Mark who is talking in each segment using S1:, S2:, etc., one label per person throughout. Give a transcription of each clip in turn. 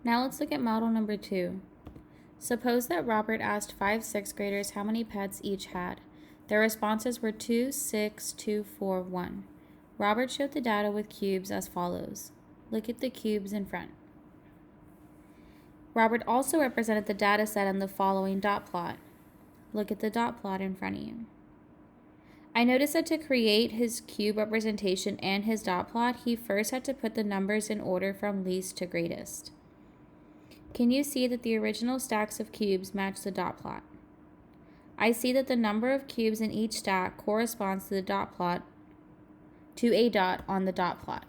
S1: Now let's look at model number 2. Suppose that Robert asked 5 sixth graders how many pets each had. Their responses were 2, 6, 2, 4, 1. Robert showed the data with cubes as follows. Look at the cubes in front. Robert also represented the data set in the following dot plot. Look at the dot plot in front of you. I noticed that to create his cube representation and his dot plot, he first had to put the numbers in order from least to greatest. Can you see that the original stacks of cubes match the dot plot? I see that the number of cubes in each stack corresponds to the dot plot, to a dot on the dot plot.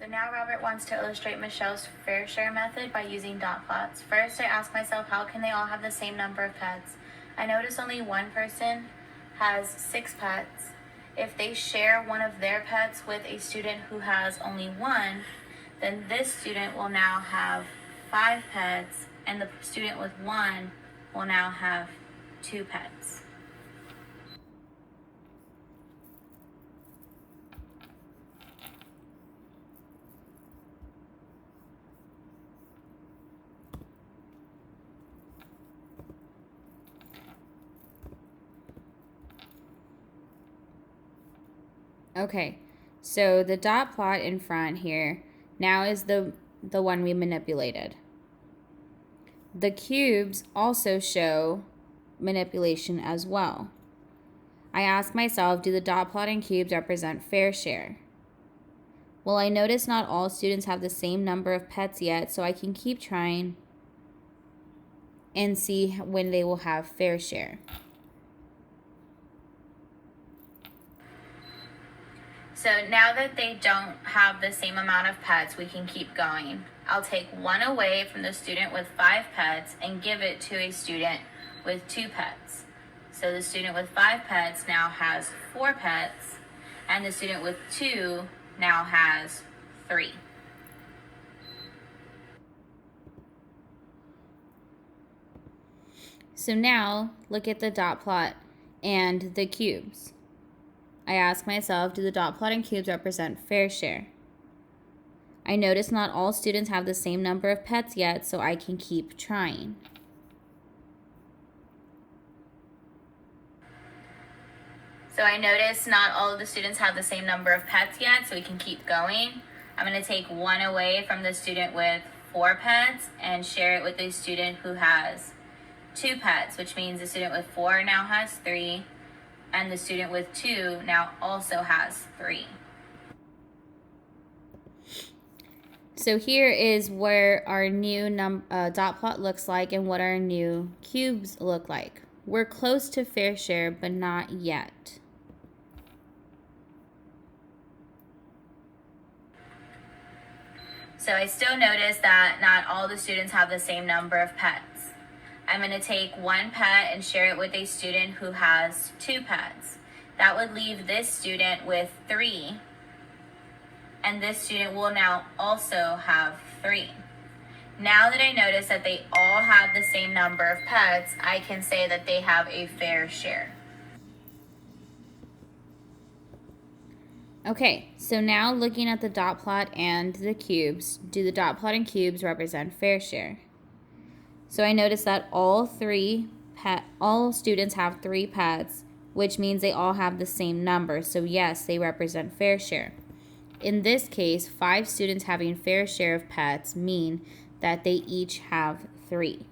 S1: So now Robert wants to illustrate Michelle's fair share method by using dot plots. First, I ask myself, how can they all have the same number of pets? I notice only one person has 6 pets. If they share one of their pets with a student who has only 1, then this student will now have 5 pets, and the student with 1 will now have 2 pets. Okay, so the dot plot in front here now is the one we manipulated. The cubes also show manipulation as well. I ask myself, do the dot plot and cubes represent fair share? Well, I notice not all students have the same number of pets yet, so I can keep trying and see when they will have fair share. So now that they don't have the same amount of pets, we can keep going. I'll take 1 away from the student with 5 pets and give it to a student with 2 pets. So the student with 5 pets now has 4 pets, and the student with 2 now has 3. So now look at the dot plot and the cubes. I ask myself, do the dot plot and cubes represent fair share? I notice not all students have the same number of pets yet, so I can keep trying. So I notice not all of the students have the same number of pets yet, so we can keep going. I'm going to take 1 away from the student with 4 pets and share it with a student who has 2 pets, which means the student with 4 now has 3. And the student with 2 now also has 3. So here is where our new dot plot looks like and what our new cubes look like. We're close to fair share, but not yet. So I still notice that not all the students have the same number of pets. I'm going to take 1 pet and share it with a student who has 2 pets. That would leave this student with 3. And this student will now also have 3. Now that I notice that they all have the same number of pets, I can say that they have a fair share. Okay, so now looking at the dot plot and the cubes, do the dot plot and cubes represent fair share? So I noticed that all students have 3 pets, which means they all have the same number. So yes, they represent fair share. In this case, 5 students having fair share of pets mean that they each have 3.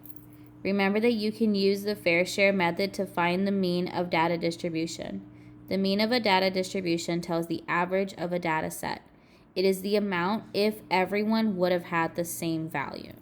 S1: Remember that you can use the fair share method to find the mean of data distribution. The mean of a data distribution tells the average of a data set. It is the amount if everyone would have had the same value.